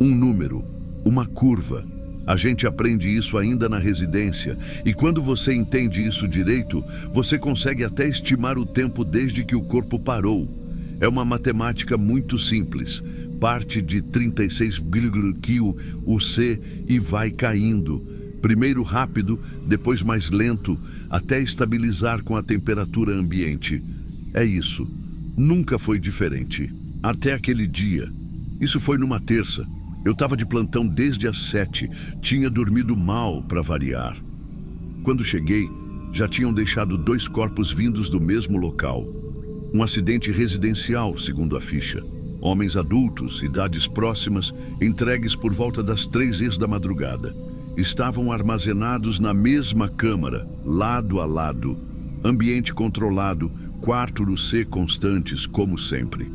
um número, uma curva. A gente aprende isso ainda na residência, e quando você entende isso direito, você consegue até estimar o tempo desde que o corpo parou. É uma matemática muito simples. Parte de 36 kg o C e vai caindo. Primeiro rápido, depois mais lento, até estabilizar com a temperatura ambiente. É isso. Nunca foi diferente. Até aquele dia. Isso foi numa terça. Eu estava de plantão desde as 7, tinha dormido mal para variar. Quando cheguei, já tinham deixado 2 corpos vindos do mesmo local. Um acidente residencial, segundo a ficha. Homens adultos, idades próximas, entregues por volta das 3h da madrugada. Estavam armazenados na mesma câmara, lado a lado. Ambiente controlado, quarto no C constantes, como sempre.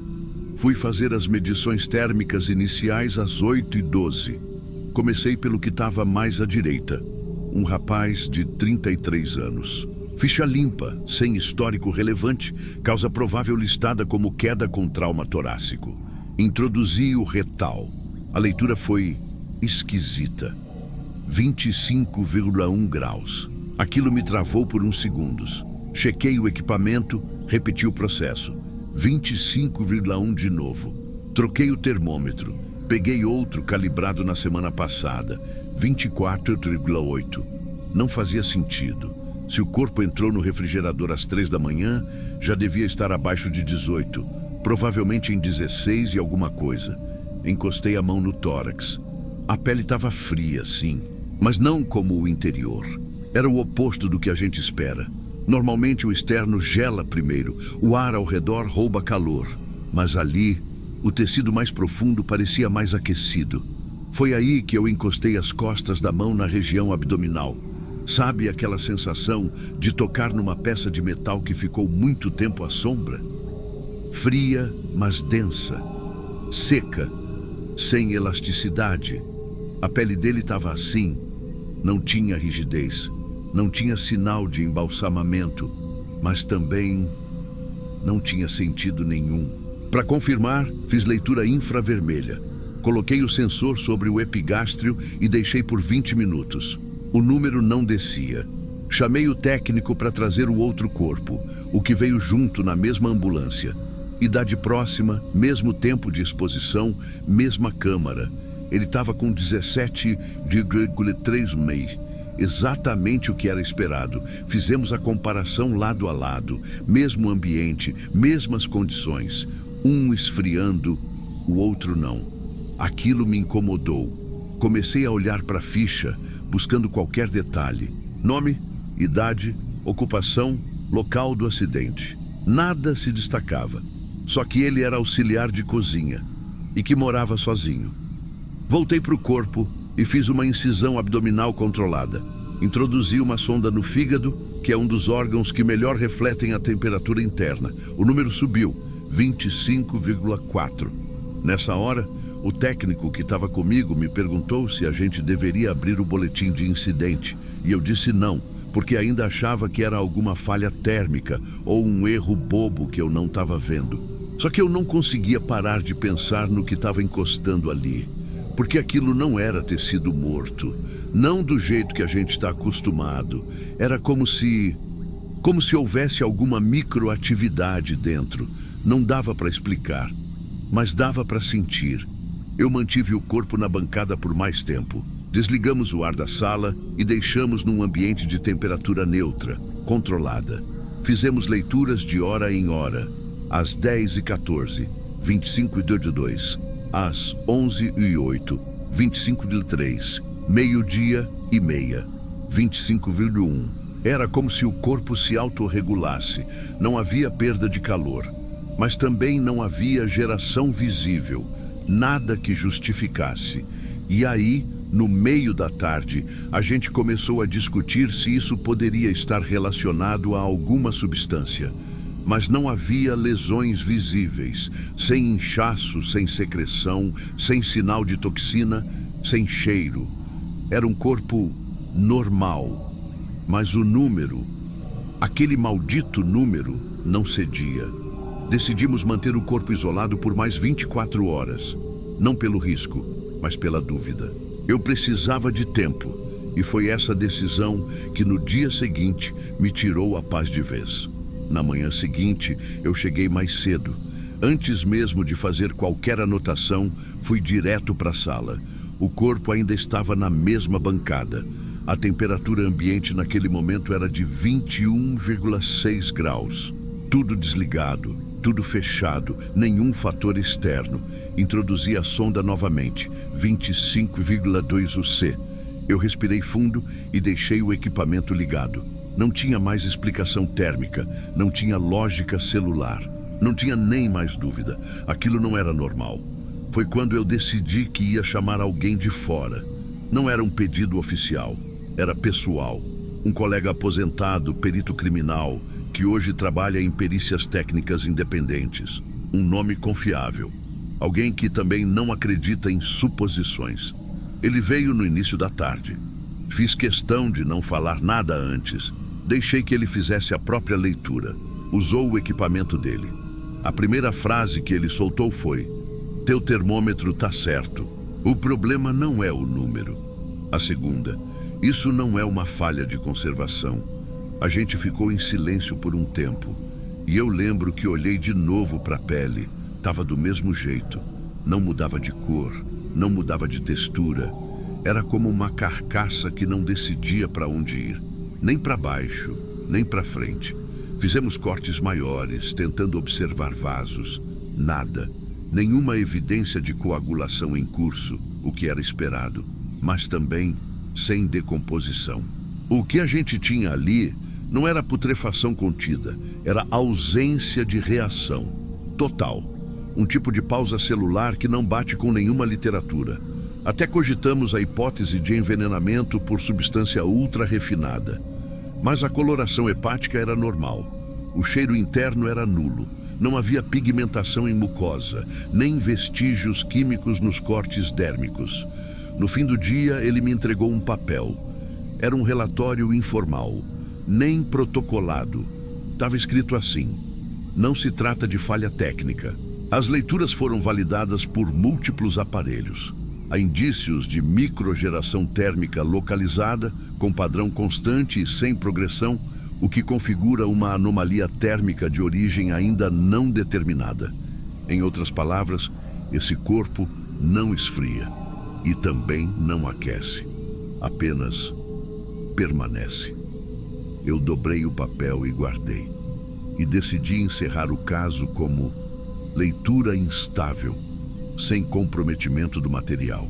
Fui fazer as medições térmicas iniciais às 8h12. Comecei pelo que estava mais à direita. Um rapaz de 33 anos. Ficha limpa, sem histórico relevante, causa provável listada como queda com trauma torácico. Introduzi o retal. A leitura foi esquisita. 25,1 graus. Aquilo me travou por uns segundos. Chequei o equipamento, repeti o processo. 25,1 de novo. Troquei o termômetro. Peguei outro calibrado na semana passada, 24,8. Não fazia sentido. Se o corpo entrou no refrigerador às 3 da manhã, já devia estar abaixo de 18, provavelmente em 16 e alguma coisa. Encostei a mão no tórax. A pele estava fria, sim, mas não como o interior. Era o oposto do que a gente espera. Normalmente o externo gela primeiro, o ar ao redor rouba calor. Mas ali, o tecido mais profundo parecia mais aquecido. Foi aí que eu encostei as costas da mão na região abdominal. Sabe aquela sensação de tocar numa peça de metal que ficou muito tempo à sombra? Fria, mas densa. Seca, sem elasticidade. A pele dele estava assim. Não tinha rigidez. Não tinha sinal de embalsamamento. Mas também não tinha sentido nenhum. Para confirmar, fiz leitura infravermelha. Coloquei o sensor sobre o epigástrio e deixei por 20 minutos. O número não descia. Chamei o técnico para trazer o outro corpo, o que veio junto na mesma ambulância. Idade próxima, mesmo tempo de exposição, mesma câmara. Ele estava com 17,3 exatamente o que era esperado. Fizemos a comparação lado a lado, mesmo ambiente, mesmas condições. Um esfriando, o outro não. Aquilo me incomodou. Comecei a olhar para a ficha, buscando qualquer detalhe. Nome, idade, ocupação, local do acidente. Nada se destacava. Só que ele era auxiliar de cozinha e que morava sozinho. Voltei para o corpo e fiz uma incisão abdominal controlada. Introduzi uma sonda no fígado, que é um dos órgãos que melhor refletem a temperatura interna. O número subiu, 25,4. Nessa hora, o técnico que estava comigo me perguntou se a gente deveria abrir o boletim de incidente, e eu disse não, porque ainda achava que era alguma falha térmica ou um erro bobo que eu não estava vendo. Só que eu não conseguia parar de pensar no que estava encostando ali, porque aquilo não era tecido morto, não do jeito que a gente está acostumado. Era como se houvesse alguma microatividade dentro. Não dava para explicar, mas dava para sentir. Eu mantive o corpo na bancada por mais tempo. Desligamos o ar da sala e deixamos num ambiente de temperatura neutra, controlada. Fizemos leituras de hora em hora. Às 10h14, 25,2. Às 11h08, 25,3. Meio-dia e meia, 25,1. Era como se o corpo se autorregulasse. Não havia perda de calor, mas também não havia geração visível. Nada que justificasse. E aí, no meio da tarde, a gente começou a discutir se isso poderia estar relacionado a alguma substância. Mas não havia lesões visíveis, sem inchaço, sem secreção, sem sinal de toxina, sem cheiro. Era um corpo normal. Mas o número, aquele maldito número, não cedia. Decidimos manter o corpo isolado por mais 24 horas. Não pelo risco, mas pela dúvida. Eu precisava de tempo, e foi essa decisão que no dia seguinte me tirou a paz de vez. Na manhã seguinte, eu cheguei mais cedo. Antes mesmo de fazer qualquer anotação, fui direto para a sala. O corpo ainda estava na mesma bancada. A temperatura ambiente naquele momento era de 21,6 graus. Tudo desligado. Tudo fechado, nenhum fator externo. Introduzi a sonda novamente, 25,2 UC. Eu respirei fundo e deixei o equipamento ligado. Não tinha mais explicação térmica, não tinha lógica celular, não tinha nem mais dúvida. Aquilo não era normal. Foi quando eu decidi que ia chamar alguém de fora. Não era um pedido oficial, era pessoal. Um colega aposentado, perito criminal, que hoje trabalha em perícias técnicas independentes. Um nome confiável. Alguém que também não acredita em suposições. Ele veio no início da tarde. Fiz questão de não falar nada antes. Deixei que ele fizesse a própria leitura. Usou o equipamento dele. A primeira frase que ele soltou foi: "Teu termômetro tá certo. O problema não é o número." A segunda: "Isso não é uma falha de conservação." A gente ficou em silêncio por um tempo. E eu lembro que olhei de novo para a pele. Estava do mesmo jeito. Não mudava de cor, não mudava de textura. Era como uma carcaça que não decidia para onde ir. Nem para baixo, nem para frente. Fizemos cortes maiores, tentando observar vasos. Nada. Nenhuma evidência de coagulação em curso, o que era esperado. Mas também sem decomposição. O que a gente tinha ali não era putrefação contida, era ausência de reação. Total. Um tipo de pausa celular que não bate com nenhuma literatura. Até cogitamos a hipótese de envenenamento por substância ultra refinada. Mas a coloração hepática era normal. O cheiro interno era nulo. Não havia pigmentação em mucosa, nem vestígios químicos nos cortes dérmicos. No fim do dia, ele me entregou um papel. Era um relatório informal, nem protocolado. Estava escrito assim: não se trata de falha técnica. As leituras foram validadas por múltiplos aparelhos. Há indícios de microgeração térmica localizada, com padrão constante e sem progressão, o que configura uma anomalia térmica de origem ainda não determinada. Em outras palavras, esse corpo não esfria e também não aquece, apenas permanece. Eu dobrei o papel e guardei, e decidi encerrar o caso como leitura instável, sem comprometimento do material,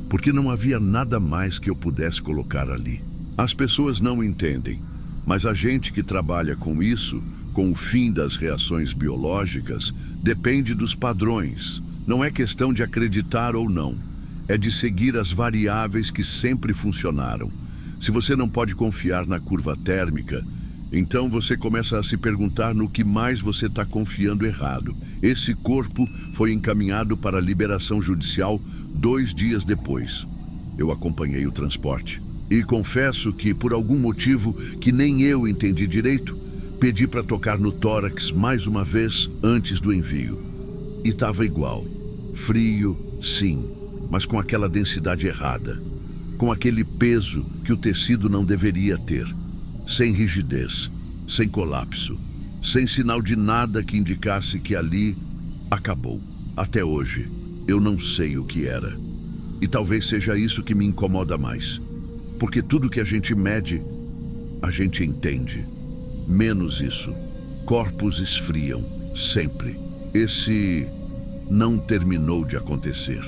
porque não havia nada mais que eu pudesse colocar ali. As pessoas não entendem, mas a gente que trabalha com isso, com o fim das reações biológicas, depende dos padrões. Não é questão de acreditar ou não, é de seguir as variáveis que sempre funcionaram. Se você não pode confiar na curva térmica, então você começa a se perguntar no que mais você está confiando errado. Esse corpo foi encaminhado para a liberação judicial 2 dias depois. Eu acompanhei o transporte. E confesso que, por algum motivo que nem eu entendi direito, pedi para tocar no tórax mais uma vez antes do envio. E estava igual. Frio, sim, mas com aquela densidade errada. Com aquele peso que o tecido não deveria ter. Sem rigidez, sem colapso, sem sinal de nada que indicasse que ali acabou. Até hoje, eu não sei o que era. E talvez seja isso que me incomoda mais. Porque tudo que a gente mede, a gente entende. Menos isso. Corpos esfriam, sempre. Esse não terminou de acontecer.